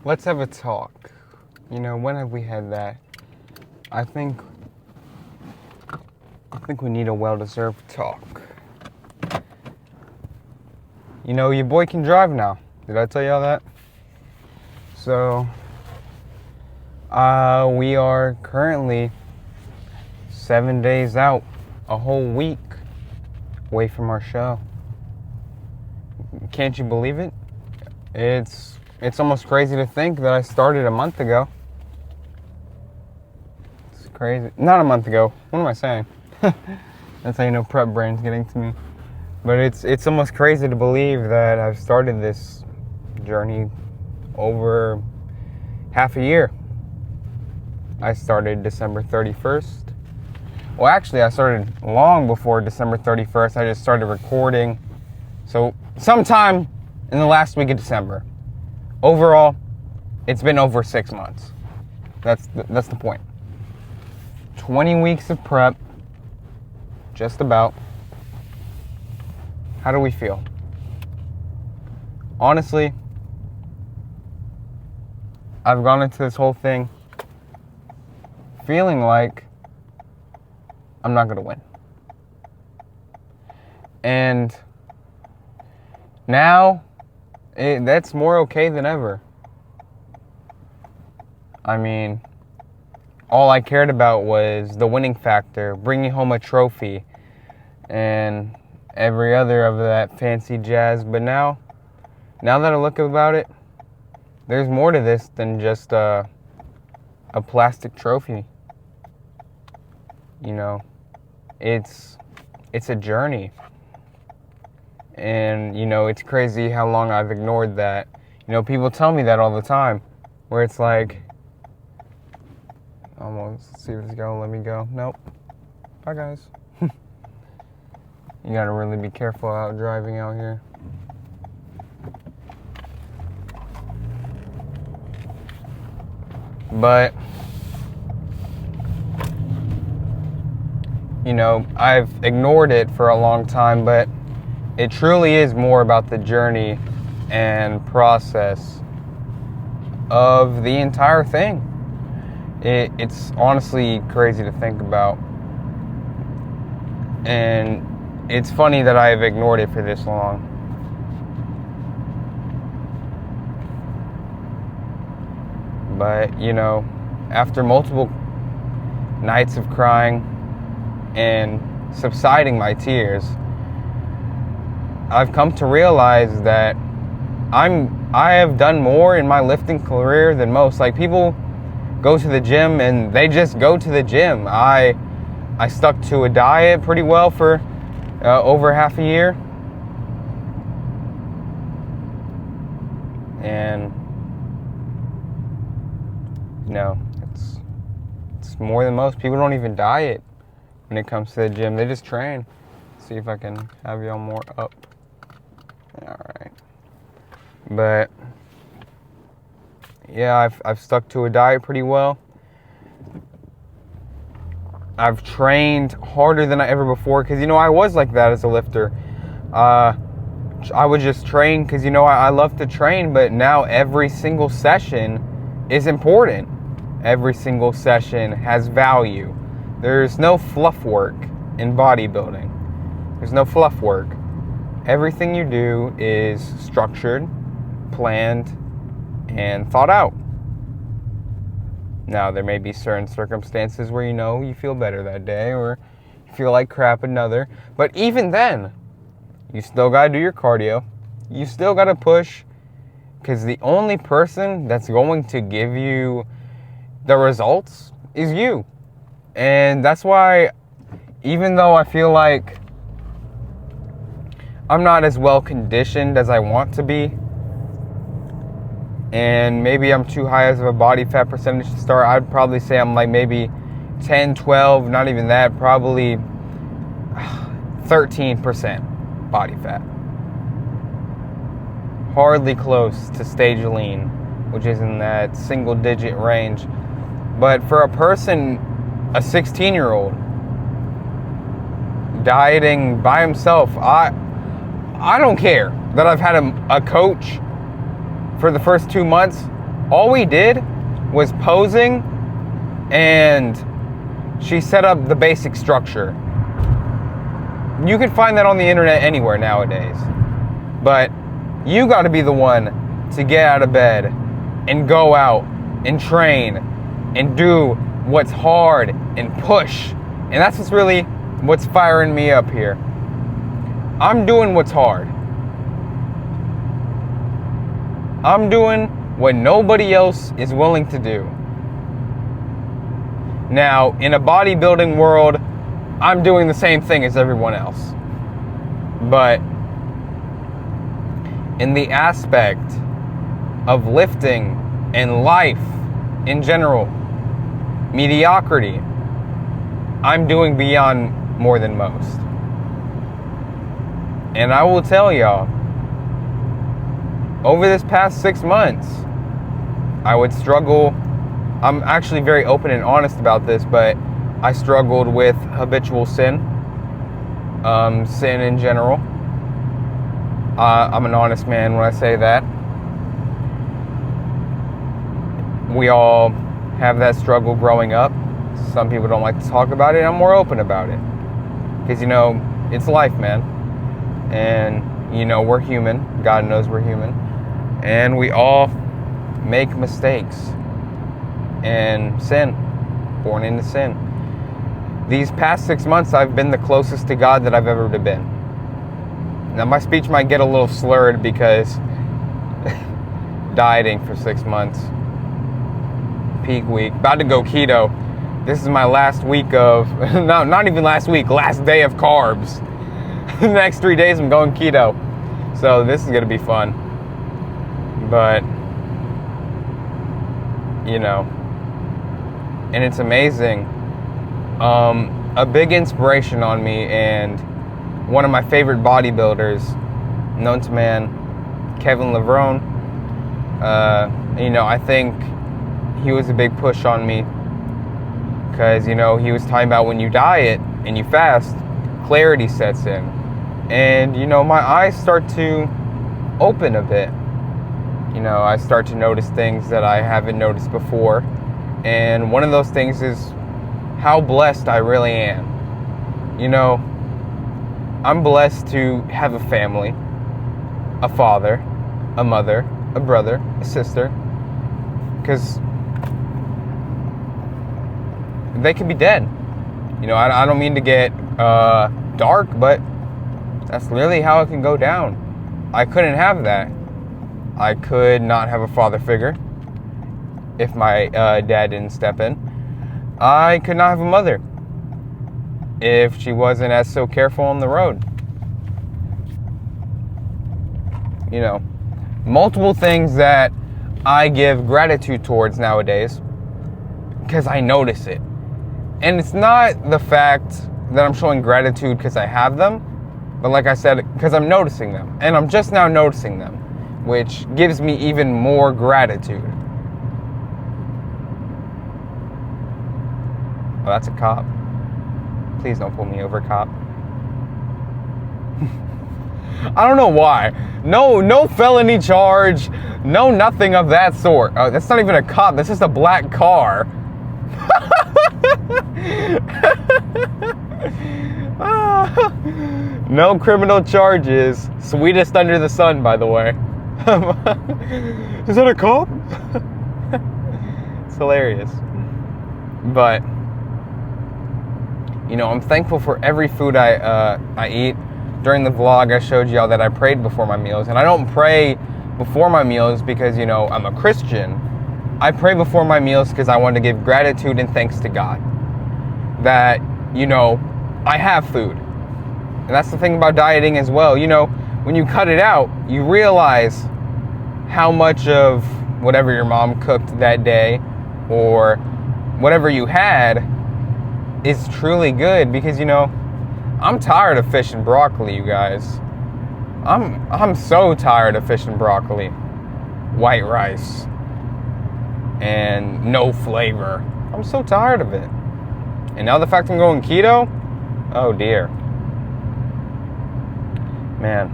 let's have a talk. When have we had that? I think we need a well-deserved talk. Your boy can drive now. Did I tell y'all that? So, we are currently 7 days out, a whole week away from our show. Can't you believe it? It's almost crazy to think that I started a month ago. It's crazy. Not a month ago. What am I saying? That's how you know prep brain's getting to me. But it's almost crazy to believe that I've started this journey over half a year. I started December 31st. Well, actually, I started long before December 31st. I just started recording. So, sometime in the last week of December. Overall, it's been over 6 months. That's the point. 20 weeks of prep. Just about. How do we feel? Honestly, I've gone into this whole thing feeling like I'm not going to win. And now, that's more okay than ever. I mean, all I cared about was the winning factor, bringing home a trophy, and every other of that fancy jazz. But now that I look about it, there's more to this than just a plastic trophy. It's a journey. And, it's crazy how long I've ignored that. People tell me that all the time, where it's like, almost, let's see if it's going, let me go. Nope. Bye, guys. You gotta really be careful out driving out here. But, I've ignored it for a long time, but it truly is more about the journey and process of the entire thing. It's honestly crazy to think about. And it's funny that I've ignored it for this long. But, after multiple nights of crying and subsiding my tears, I've come to realize that I have done more in my lifting career than most. Like, people go to the gym and they just go to the gym. I stuck to a diet pretty well for over half a year. And it's more than most. People don't even diet when it comes to the gym. They just train. See if I can have y'all more up. Alright. But yeah, I've stuck to a diet pretty well. I've trained harder than I ever before, because I was like that as a lifter. I would just train because I love to train, but now every single session is important. Every single session has value. There's no fluff work in bodybuilding. There's no fluff work. Everything you do is structured, planned, and thought out. Now, there may be certain circumstances where you feel better that day, or you feel like crap another. But even then, you still gotta do your cardio. You still gotta push, because the only person that's going to give you the results is you. And that's why, even though I feel like I'm not as well conditioned as I want to be, and maybe I'm too high as of a body fat percentage to start, I'd probably say I'm like maybe 10, 12, not even that, probably 13% body fat. Hardly close to stage lean, which is in that single digit range. But for a person, a 16-year-old, dieting by himself, I don't care that I've had a coach for the first 2 months. All we did was posing, and she set up the basic structure. You can find that on the internet anywhere nowadays. But you got to be the one to get out of bed and go out and train and do what's hard and push. And that's what's firing me up here. I'm doing what's hard. I'm doing what nobody else is willing to do. Now, in a bodybuilding world, I'm doing the same thing as everyone else. But in the aspect of lifting and life in general, mediocrity, I'm doing beyond more than most. And I will tell y'all, over this past 6 months, I would struggle. I'm actually very open and honest about this, but I struggled with habitual sin, sin in general. I'm an honest man when I say that. We all have that struggle growing up. Some people don't like to talk about it. I'm more open about it. Because, it's life, man. And, we're human. God knows we're human. And we all make mistakes and sin. Born into sin. These past 6 months, I've been the closest to God that I've ever been. Now, my speech might get a little slurred because dieting for 6 months. Peak week. About to go keto. This is my last week of, no, not even last week, last day of carbs. The next 3 days I'm going keto. So this is going to be fun. But, and it's amazing. A big inspiration on me, and one of my favorite bodybuilders, known to man, Kevin Levrone. I think he was a big push on me because, he was talking about when you diet and you fast, clarity sets in. And, my eyes start to open a bit. I start to notice things that I haven't noticed before. And one of those things is how blessed I really am. I'm blessed to have a family, a father, a mother, a brother, a sister. Because they could be dead. I don't mean to get dark, but that's literally how it can go down. I couldn't have that. I could not have a father figure if my dad didn't step in. I could not have a mother if she wasn't as so careful on the road. Multiple things that I give gratitude towards nowadays because I notice it. And it's not the fact that I'm showing gratitude because I have them, but like I said, because I'm noticing them. And I'm just now noticing them, which gives me even more gratitude. Oh, that's a cop. Please don't pull me over, cop. I don't know why. No felony charge. No nothing of that sort. Oh, that's not even a cop. That's just a black car. No criminal charges. Sweetest under the sun, by the way. Is that a cop? It's hilarious. But I'm thankful for every food I eat. During the vlog, I showed y'all that I prayed before my meals. And I don't pray before my meals because, I'm a Christian. I pray before my meals because I want to give gratitude and thanks to God that, I have food. And that's the thing about dieting as well. When you cut it out, you realize how much of whatever your mom cooked that day or whatever you had is truly good because, I'm tired of fish and broccoli, you guys. I'm so tired of fish and broccoli. White rice. And no flavor. I'm so tired of it. And now the fact I'm going keto, oh dear. Man.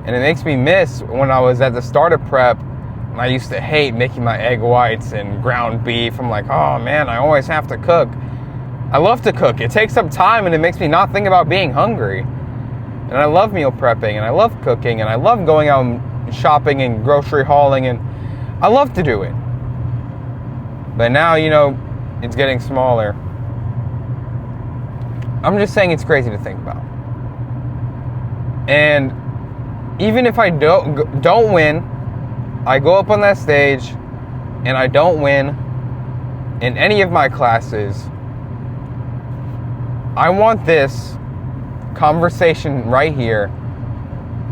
And it makes me miss when I was at the startup prep And I used to hate making my egg whites and ground beef. I'm like, oh man, I always have to cook. I love to cook. It takes up time and it makes me not think about being hungry. And I love meal prepping and I love cooking and I love going out and shopping and grocery hauling, and I love to do it. But now, it's getting smaller. I'm just saying it's crazy to think about. And even if I don't win, I go up on that stage and I don't win in any of my classes, I want this conversation right here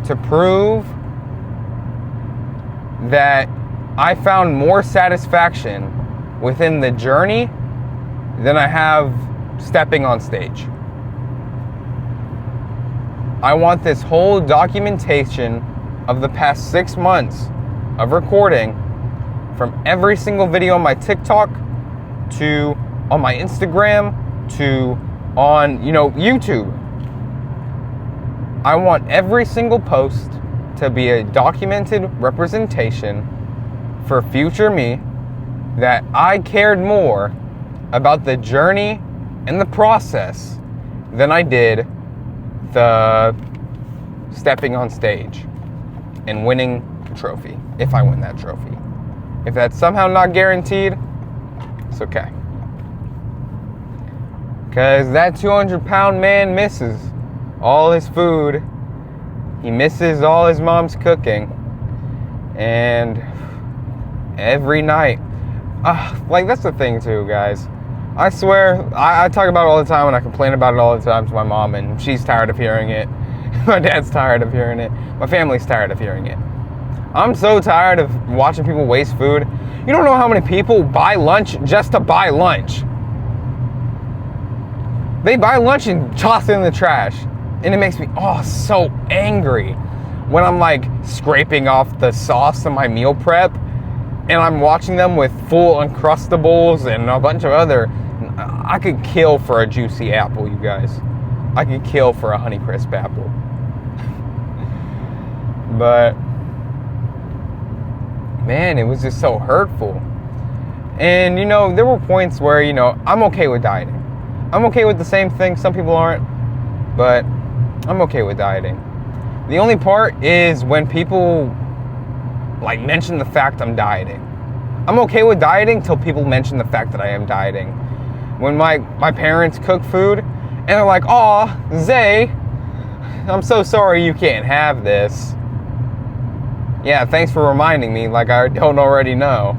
to prove that I found more satisfaction within the journey than I have stepping on stage. I want this whole documentation of the past 6 months of recording, from every single video on my TikTok to on my Instagram to on, YouTube. I want every single post to be a documented representation for future me, that I cared more about the journey and the process than I did the stepping on stage and winning the trophy, if I win that trophy. If that's somehow not guaranteed, it's okay. Because that 200-pound man misses all his food. He misses all his mom's cooking. And every night, that's the thing too, guys. I swear, I talk about it all the time and I complain about it all the time to my mom, and she's tired of hearing it. My dad's tired of hearing it. My family's tired of hearing it. I'm so tired of watching people waste food. You don't know how many people buy lunch just to buy lunch. They buy lunch and toss it in the trash. And it makes me, so angry when I'm like scraping off the sauce in my meal prep and I'm watching them with full Uncrustables and a bunch of other. I could kill for a juicy apple, you guys. I could kill for a Honeycrisp apple. But man, it was just so hurtful. And there were points where, I'm okay with dieting. I'm okay with the same thing. Some people aren't, but I'm okay with dieting. The only part is when people mention the fact I'm dieting. I'm okay with dieting till people mention the fact that I am dieting. When my parents cook food and they're like, "Aw, Zay, I'm so sorry you can't have this." Yeah, thanks for reminding me, like I don't already know.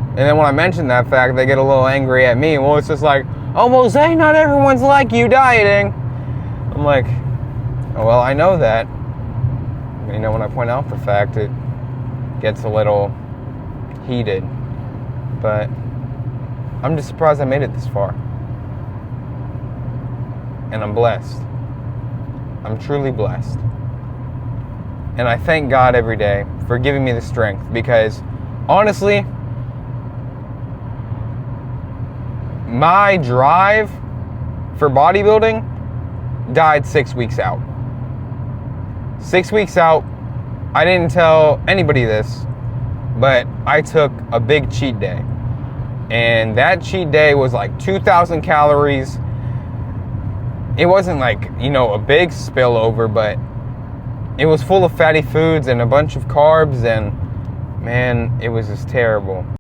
And then when I mention that fact, they get a little angry at me. Well, it's just like, "Oh, well, Zay, not everyone's like you dieting." I'm like, oh, well, I know that. When I point out the fact, it gets a little heated. But I'm just surprised I made it this far. And I'm blessed. I'm truly blessed. And I thank God every day for giving me the strength, because honestly, my drive for bodybuilding died 6 weeks out. 6 weeks out, I didn't tell anybody this, but I took a big cheat day. And that cheat day was like 2,000 calories. It wasn't like, a big spillover, but it was full of fatty foods and a bunch of carbs, and man, it was just terrible.